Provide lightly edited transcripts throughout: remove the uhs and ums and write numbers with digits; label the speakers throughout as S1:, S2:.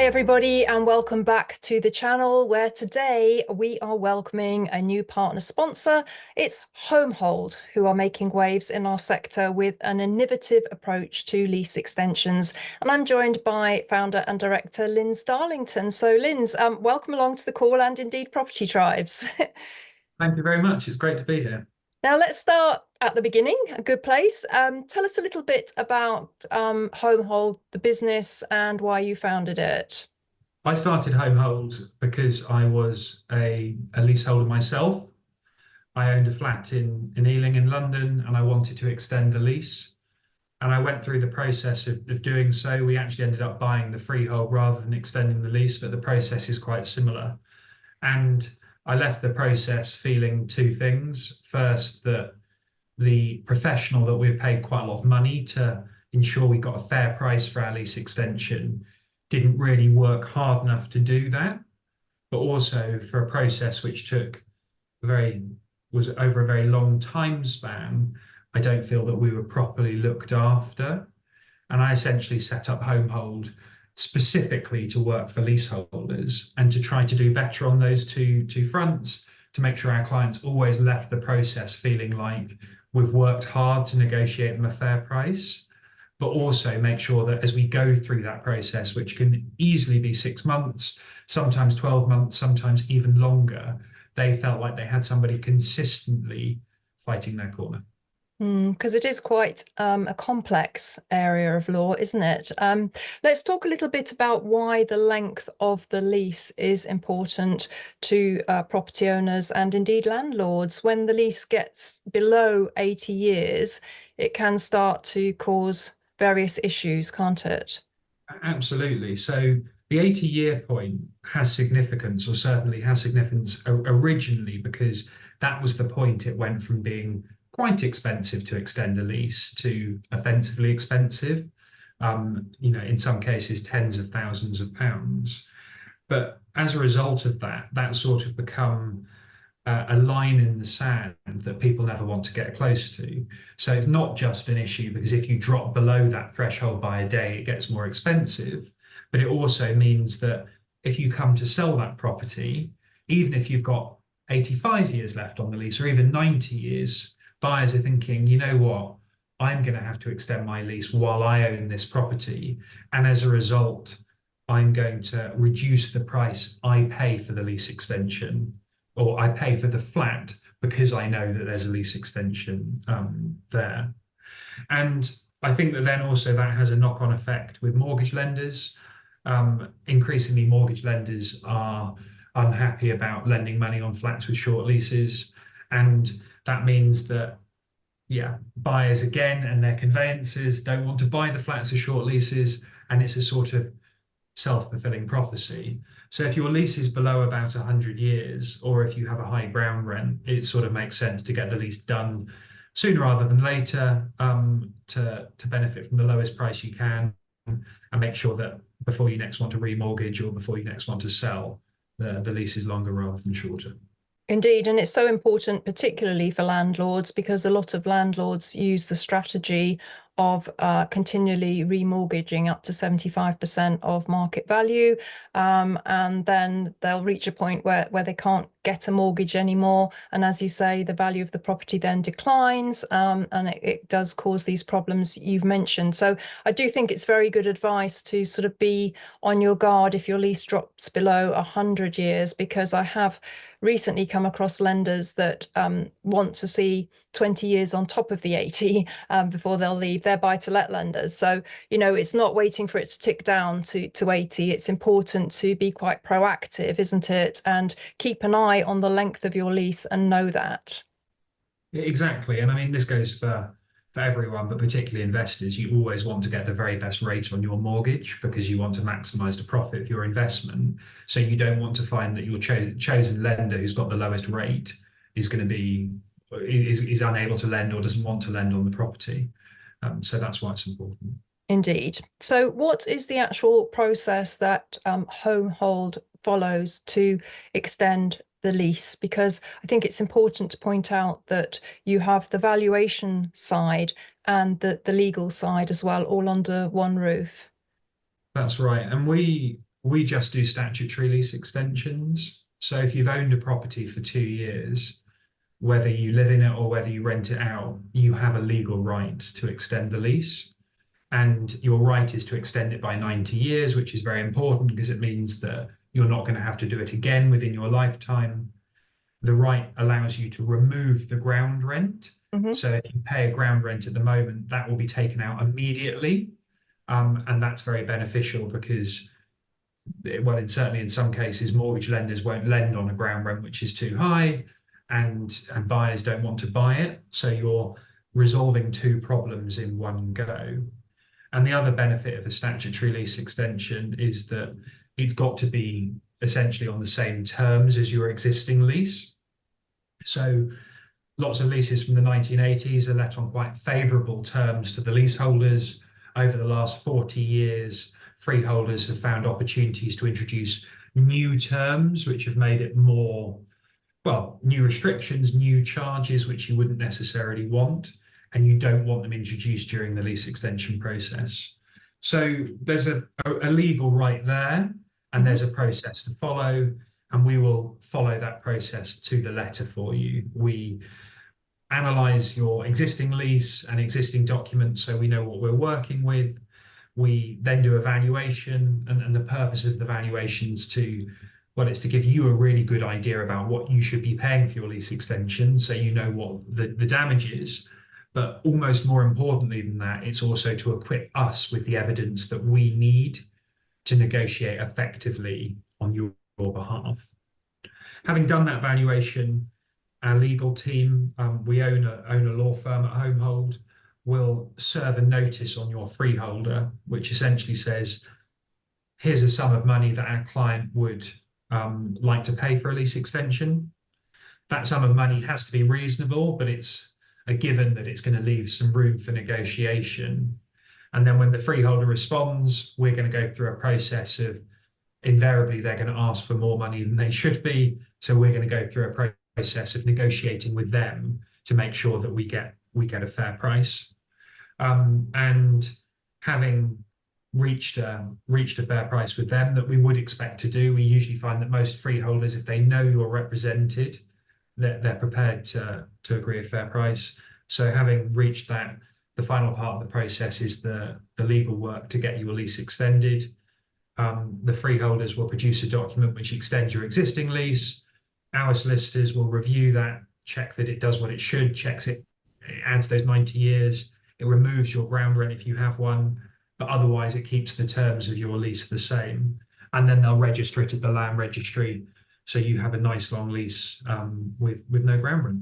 S1: Hi everybody, and welcome back to the channel, where today we are welcoming a new partner sponsor. It's Homehold, who are making waves in our sector with an innovative approach to lease extensions. And I'm joined by founder and director Linz Darlington. So Linz, welcome along to the call and indeed Property Tribes.
S2: Thank you very much. It's great to be here.
S1: Now let's start at the beginning, a good place. Tell us a little bit about Homehold, the business, and why you founded it.
S2: I started Homehold because I was a leaseholder myself. I owned a flat in Ealing in London and I wanted to extend the lease. And I went through the process of doing so. We actually ended up buying the freehold rather than extending the lease, but the process is quite similar. And I left the process feeling two things. First, that the professional that we paid quite a lot of money to ensure we got a fair price for our lease extension didn't really work hard enough to do that, but also for a process which was over a very long time span, I don't feel that we were properly looked after. And I essentially set up Homehold specifically to work for leaseholders and to try to do better on those two fronts, to make sure our clients always left the process feeling like we've worked hard to negotiate them a fair price, but also make sure that as we go through that process, which can easily be 6 months, sometimes 12 months, sometimes even longer, they felt like they had somebody consistently fighting their corner.
S1: Because it is quite a complex area of law, isn't it? Let's talk a little bit about why the length of the lease is important to property owners and indeed landlords. When the lease gets below 80 years, it can start to cause various issues, can't it?
S2: Absolutely. So the 80-year point has significance, or certainly has significance originally, because that was the point it went from being quite expensive to extend a lease to offensively expensive, in some cases, tens of thousands of pounds. But as a result of that, that's sort of become a line in the sand that people never want to get close to. So it's not just an issue because if you drop below that threshold by a day, it gets more expensive. But it also means that if you come to sell that property, even if you've got 85 years left on the lease or even 90 years, buyers are thinking, you know what, I'm going to have to extend my lease while I own this property. And as a result, I'm going to reduce the price I pay for the lease extension, or I pay for the flat because I know that there's a lease extension there. And I think that then also that has a knock-on effect with mortgage lenders. Increasingly, mortgage lenders are unhappy about lending money on flats with short leases. And that means that, yeah, buyers again and their conveyancers don't want to buy the flats with short leases. And it's a sort of self-fulfilling prophecy. So if your lease is below about 100 years, or if you have a high ground rent, it sort of makes sense to get the lease done sooner rather than later, to benefit from the lowest price you can, and make sure that before you next want to remortgage or before you next want to sell, the lease is longer rather than shorter.
S1: Indeed, and it's so important, particularly for landlords, because a lot of landlords use the strategy of continually remortgaging up to 75% of market value. And then they'll reach a point where they can't get a mortgage anymore. And as you say, the value of the property then declines, and it does cause these problems you've mentioned. So I do think it's very good advice to sort of be on your guard if your lease drops below 100 years, because I have recently come across lenders that want to see 20 years on top of the 80 before they'll leave. They're buy-to-let lenders. So, it's not waiting for it to tick down to 80. It's important to be quite proactive, isn't it? And keep an eye on the length of your lease and know that.
S2: Exactly. And I mean, this goes for everyone, but particularly investors. You always want to get the very best rate on your mortgage because you want to maximize the profit of your investment. So you don't want to find that your chosen lender who's got the lowest rate is going to be is unable to lend or doesn't want to lend on the property. So that's why it's important.
S1: Indeed. So what is the actual process that Homehold follows to extend the lease? Because I think it's important to point out that you have the valuation side and the legal side as well, all under one roof.
S2: That's right. And we we just do statutory lease extensions. So if you've owned a property for 2 years, whether you live in it or whether you rent it out, you have a legal right to extend the lease. And your right is to extend it by 90 years, which is very important because it means that you're not going to have to do it again within your lifetime. The right allows you to remove the ground rent.
S1: Hmm.
S2: So if you pay a ground rent at the moment, that will be taken out immediately. And that's very beneficial because, well, certainly in some cases, mortgage lenders won't lend on a ground rent which is too high, and buyers don't want to buy it. So you're resolving two problems in one go. And the other benefit of a statutory lease extension is that it's got to be essentially on the same terms as your existing lease. So lots of leases from the 1980s are let on quite favourable terms to the leaseholders. Over the last 40 years, freeholders have found opportunities to introduce new terms which have made it more, well, new restrictions, new charges which you wouldn't necessarily want, and you don't want them introduced during the lease extension process. So there's a legal right there, and there's a process to follow, and we will follow that process to the letter for you. We analyze your existing lease and existing documents so we know what we're working with. We then do a valuation, and the purpose of the valuations to, well, it's to give you a really good idea about what you should be paying for your lease extension so you know what the damage is. But almost more importantly than that, it's also to equip us with the evidence that we need to negotiate effectively on your behalf. Having done that valuation, our legal team, we own a law firm at Homehold, will serve a notice on your freeholder, which essentially says, here's a sum of money that our client would like to pay for a lease extension. That sum of money has to be reasonable, but it's a given that it's going to leave some room for negotiation. And then when the freeholder responds, we're going to go through a process of, invariably they're going to ask for more money than they should be. So we're going to go through a process of negotiating with them to make sure that we get a fair price. And having reached a fair price with them that we would expect to do, we usually find that most freeholders, if they know you're represented, they're prepared to agree a fair price. So having reached that, the final part of the process is the legal work to get your lease extended. The freeholders will produce a document which extends your existing lease. Our solicitors will review that, check that it does what it should, checks it adds those 90 years. It removes your ground rent if you have one, but otherwise it keeps the terms of your lease the same. And then they'll register it at the Land Registry, so you have a nice long lease with no ground rent.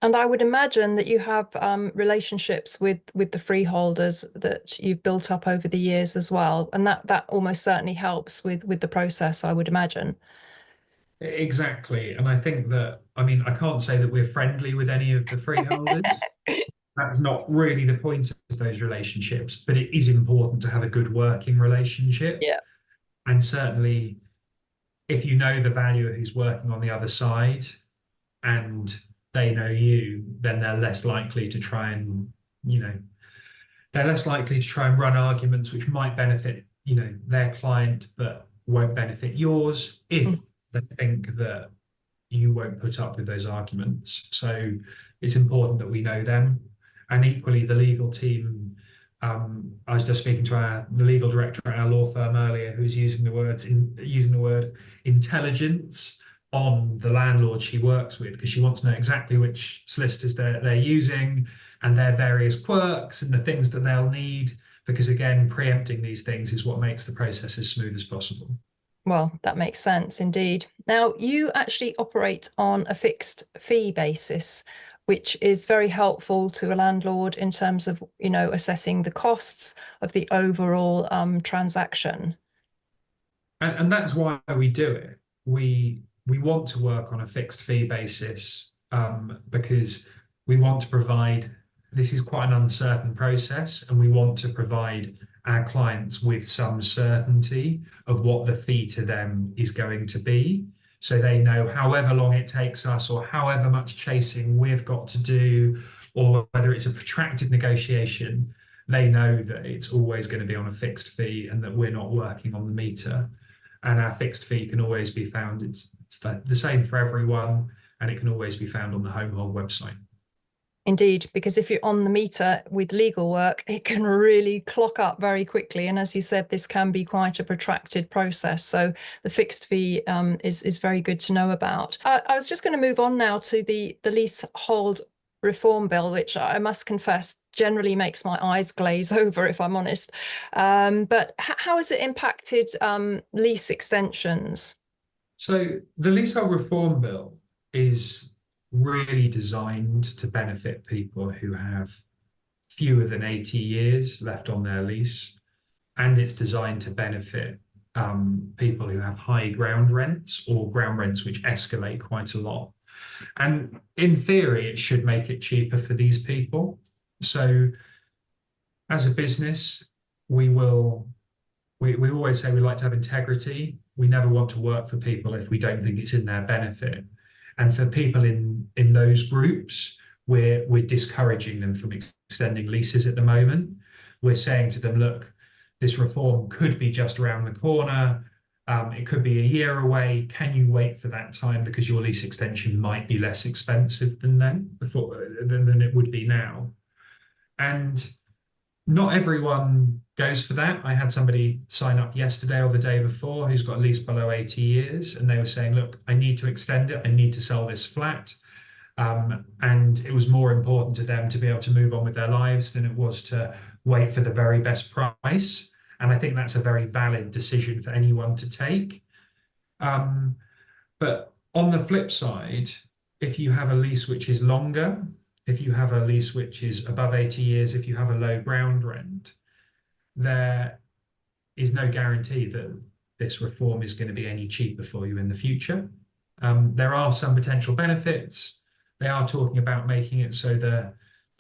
S1: And I would imagine that you have relationships with the freeholders that you've built up over the years as well, and that almost certainly helps with the process, I would imagine.
S2: Exactly. And I think that, I mean, I can't say that we're friendly with any of the freeholders. That's not really the point of those relationships, but it is important to have a good working relationship.
S1: Yeah.
S2: And certainly, if you know the valuer who's working on the other side and they know you, then they're less likely to try and, they're less likely to try and run arguments which might benefit, their client, but won't benefit yours if they think that you won't put up with those arguments. So it's important that we know them. And equally, the legal team, I was just speaking to the legal director at our law firm earlier, who's using the word intelligence on the landlord she works with, because she wants to know exactly which solicitors they're using and their various quirks and the things that they'll need, because again, preempting these things is what makes the process as smooth as possible.
S1: Well, that makes sense indeed. Now, you actually operate on a fixed fee basis, which is very helpful to a landlord in terms of, assessing the costs of the overall transaction.
S2: And that's why we do it. We want to work on a fixed fee basis because we want to provide, this is quite an uncertain process, and we want to provide our clients with some certainty of what the fee to them is going to be. So they know however long it takes us or however much chasing we've got to do, or whether it's a protracted negotiation, they know that it's always going to be on a fixed fee and that we're not working on the meter. And our fixed fee can always be found. It's the same for everyone, and it can always be found on the Homehold website.
S1: Indeed, because if you're on the meter with legal work, it can really clock up very quickly. And as you said, this can be quite a protracted process. So the fixed fee is very good to know about. I was just going to move on now to the leasehold reform bill, which I must confess generally makes my eyes glaze over, if I'm honest. But how has it impacted lease extensions?
S2: So the Leasehold Reform Bill is really designed to benefit people who have fewer than 80 years left on their lease, and it's designed to benefit people who have high ground rents or ground rents which escalate quite a lot. And in theory, it should make it cheaper for these people. So as a business, we always say we like to have integrity. We never want to work for people if we don't think it's in their benefit. And for people in those groups, we're discouraging them from extending leases at the moment. We're saying to them, look, this reform could be just around the corner. It could be a year away. Can you wait for that time, because your lease extension might be less expensive than it would be now. And not everyone goes for that. I had somebody sign up yesterday or the day before who's got a lease below 80 years, and they were saying, look, I need to extend it. I need to sell this flat. And it was more important to them to be able to move on with their lives than it was to wait for the very best price. And I think that's a very valid decision for anyone to take. But on the flip side, if you have a lease which is longer, if you have a lease which is above 80 years, if you have a low ground rent, there is no guarantee that this reform is going to be any cheaper for you in the future. There are some potential benefits. They are talking about making it so the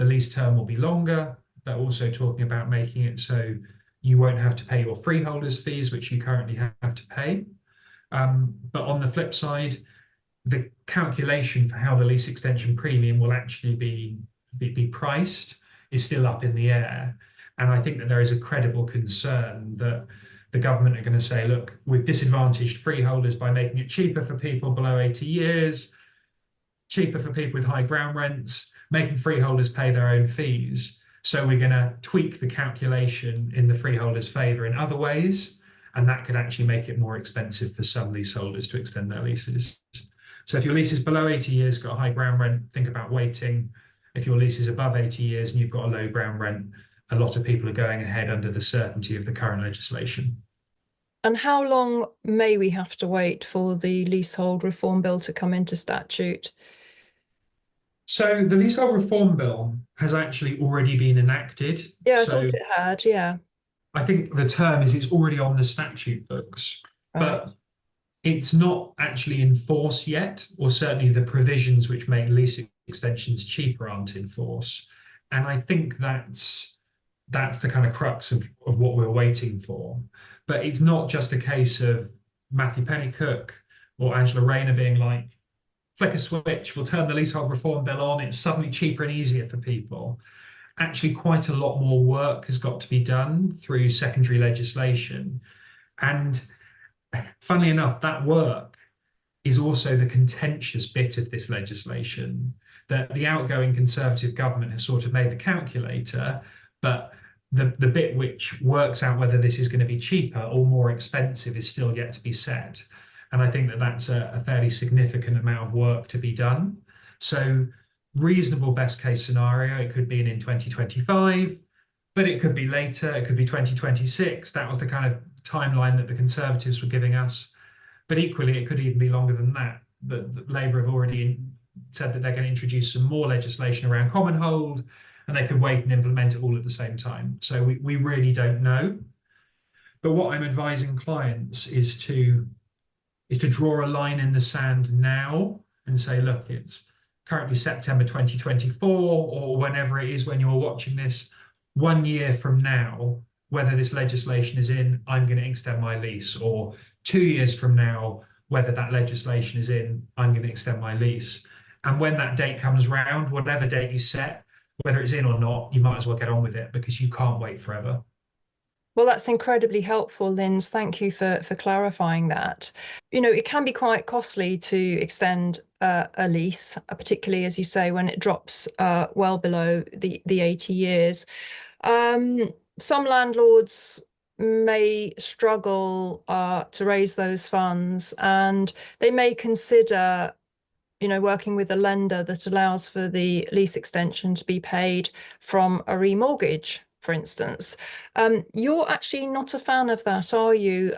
S2: lease term will be longer. They're also talking about making it so you won't have to pay your freeholders fees, which you currently have to pay. But on the flip side, the calculation for how the lease extension premium will actually be priced is still up in the air. And I think that there is a credible concern that the government are going to say, look, we've disadvantaged freeholders by making it cheaper for people below 80 years, cheaper for people with high ground rents, making freeholders pay their own fees. So we're going to tweak the calculation in the freeholders' favour in other ways, and that could actually make it more expensive for some leaseholders to extend their leases. So if your lease is below 80 years, got a high ground rent, think about waiting. If your lease is above 80 years and you've got a low ground rent, a lot of people are going ahead under the certainty of the current legislation.
S1: And how long may we have to wait for the leasehold reform bill to come into statute?
S2: So the Leasehold Reform Bill has actually already been enacted.
S1: Yeah, I thought
S2: So
S1: it had, yeah.
S2: I think the term is it's already on the statute books,
S1: Right.
S2: but it's not actually in force yet, or certainly the provisions which make lease extensions cheaper aren't in force. And I think that's the kind of crux of what we're waiting for. But it's not just a case of Matthew Pennycook or Angela Rayner being like, flick a switch, we'll turn the Leasehold Reform Bill on, it's suddenly cheaper and easier for people. Actually, quite a lot more work has got to be done through secondary legislation. And funnily enough, that work is also the contentious bit of this legislation, that the outgoing Conservative government has sort of made the calculator, but the bit which works out whether this is going to be cheaper or more expensive is still yet to be set. And I think that that's a fairly significant amount of work to be done. So reasonable best case scenario, it could be in 2025, but it could be later, it could be 2026. That was the kind of timeline that the Conservatives were giving us. But equally, it could even be longer than that. The Labour have already said that they're going to introduce some more legislation around Homehold, and they could wait and implement it all at the same time. So we really don't know. But what I'm advising clients is to draw a line in the sand now and say, look, it's currently September 2024, or whenever it is when you're watching this, 1 year from now, whether this legislation is in, I'm going to extend my lease, or 2 years from now, whether that legislation is in, I'm going to extend my lease. And when that date comes round, whatever date you set, whether it's in or not, you might as well get on with it because you can't wait forever.
S1: Well, that's incredibly helpful, Linz. Thank you for clarifying that. It can be quite costly to extend a lease, particularly as you say, when it drops well below the 80 years. Some landlords may struggle to raise those funds, and they may consider working with a lender that allows for the lease extension to be paid from a remortgage, for instance. You're actually not a fan of that, are you?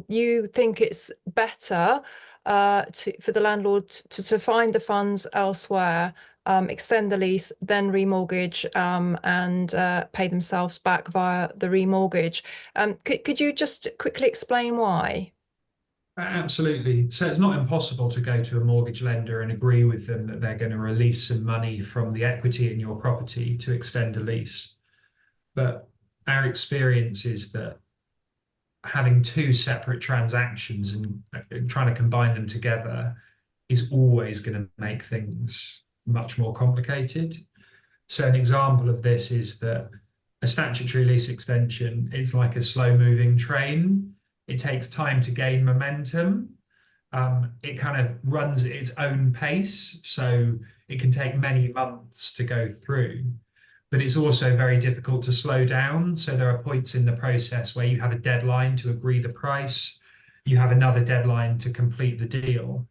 S1: You think it's better for the landlord to find the funds elsewhere, extend the lease, then remortgage, and pay themselves back via the remortgage. Could you just quickly explain why?
S2: Absolutely. So it's not impossible to go to a mortgage lender and agree with them that they're going to release some money from the equity in your property to extend a lease. But our experience is that having two separate transactions and trying to combine them together is always going to make things much more complicated. So an example of this is that a statutory lease extension is like a slow moving train. It takes time to gain momentum. It kind of runs at its own pace, so it can take many months to go through. But it's also very difficult to slow down. So there are points in the process where you have a deadline to agree the price, you have another deadline to complete the deal.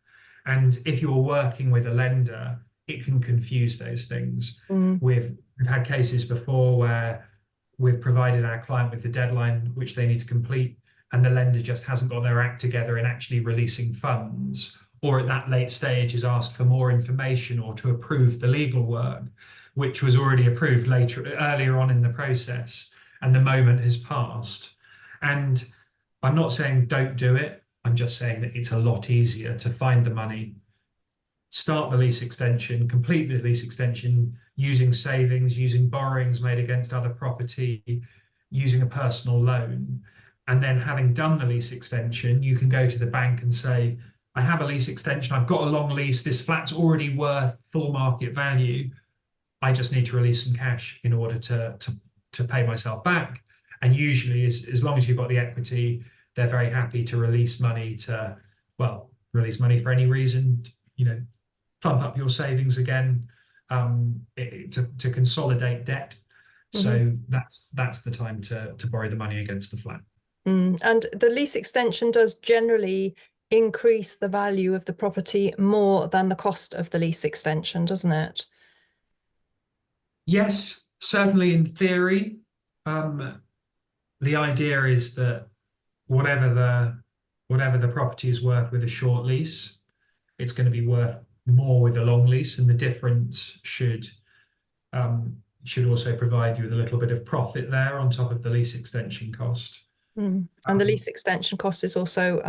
S2: And if you're working with a lender, it can confuse those things.
S1: Mm,
S2: We've had cases before where we've provided our client with the deadline which they need to complete, and the lender just hasn't got their act together in actually releasing funds, or at that late stage has asked for more information or to approve the legal work, which was already approved earlier on in the process, and the moment has passed. And I'm not saying don't do it. I'm just saying that it's a lot easier to find the money, start the lease extension, complete the lease extension using savings, using borrowings made against other property, using a personal loan. And then having done the lease extension, you can go to the bank and say, I have a lease extension, I've got a long lease, this flat's already worth full market value. I just need to release some cash in order to pay myself back. And usually, as long as you've got the equity, they're very happy to release money release money for any reason, plump up your savings again, to consolidate debt. So that's the time to borrow the money against the flat.
S1: And the lease extension does generally increase the value of the property more than the cost of the lease extension, doesn't it?
S2: Yes, certainly in theory. The idea is that whatever the property is worth with a short lease, it's going to be worth more with a long lease, and the difference should also provide you with a little bit of profit there on top of the lease extension cost.
S1: And the lease extension cost is also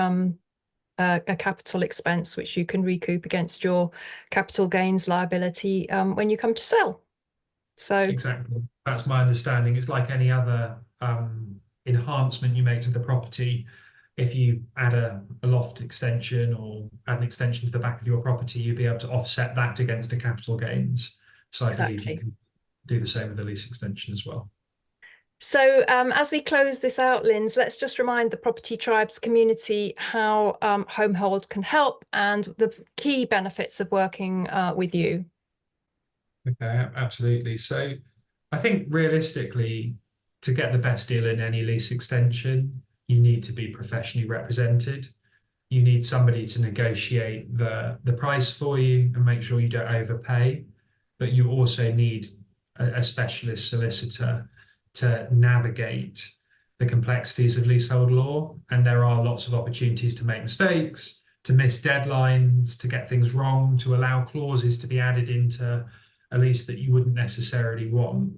S1: a capital expense, which you can recoup against your capital gains liability when you come to sell. So
S2: Exactly. That's my understanding. It's like any other enhancement you make to the property. If you add a loft extension or add an extension to the back of your property, you'd be able to offset that against the capital gains. So I believe you
S1: exactly.
S2: can do the same with the lease extension as well.
S1: So as we close this out, Linz, let's just remind the Property Tribes community how Homehold can help and the key benefits of working with you.
S2: Okay, absolutely. So I think realistically, to get the best deal in any lease extension, you need to be professionally represented. You need somebody to negotiate the price for you and make sure you don't overpay. But you also need a specialist solicitor to navigate the complexities of leasehold law. And there are lots of opportunities to make mistakes, to miss deadlines, to get things wrong, to allow clauses to be added into a lease that you wouldn't necessarily want.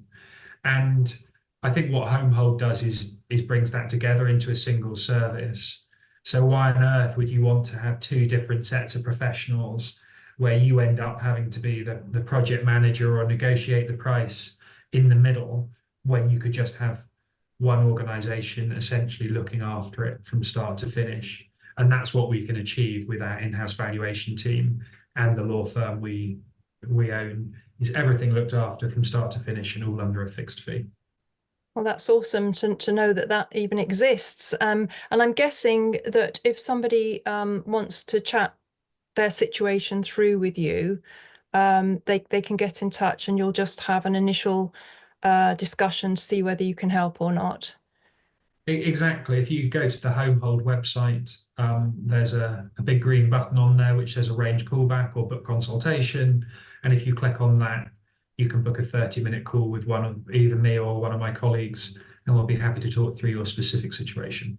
S2: And I think what Homehold does is brings that together into a single service. So why on earth would you want to have two different sets of professionals where you end up having to be the project manager or negotiate the price in the middle when you could just have one organization essentially looking after it from start to finish? And that's what we can achieve with our in-house valuation team and the law firm we own It's everything looked after from start to finish and all under a fixed fee.
S1: Well, that's awesome to know that that even exists. And I'm guessing that if somebody wants to chat their situation through with you, they can get in touch and you'll just have an initial discussion to see whether you can help or not.
S2: Exactly. If you go to the Homehold website, there's a big green button on there which says arrange callback or book consultation. And if you click on that, you can book a 30-minute call with one of either me or one of my colleagues, and we'll be happy to talk through your specific situation.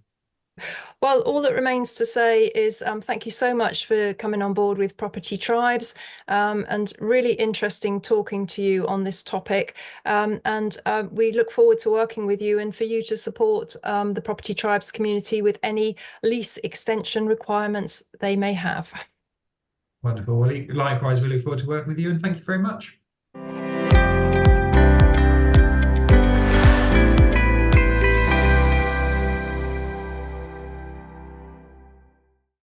S1: Well, all that remains to say is thank you so much for coming on board with Property Tribes, and really interesting talking to you on this topic. And we look forward to working with you and for you to support the Property Tribes community with any lease extension requirements they may have.
S2: Wonderful. Well, likewise, we look forward to working with you, and thank you very much.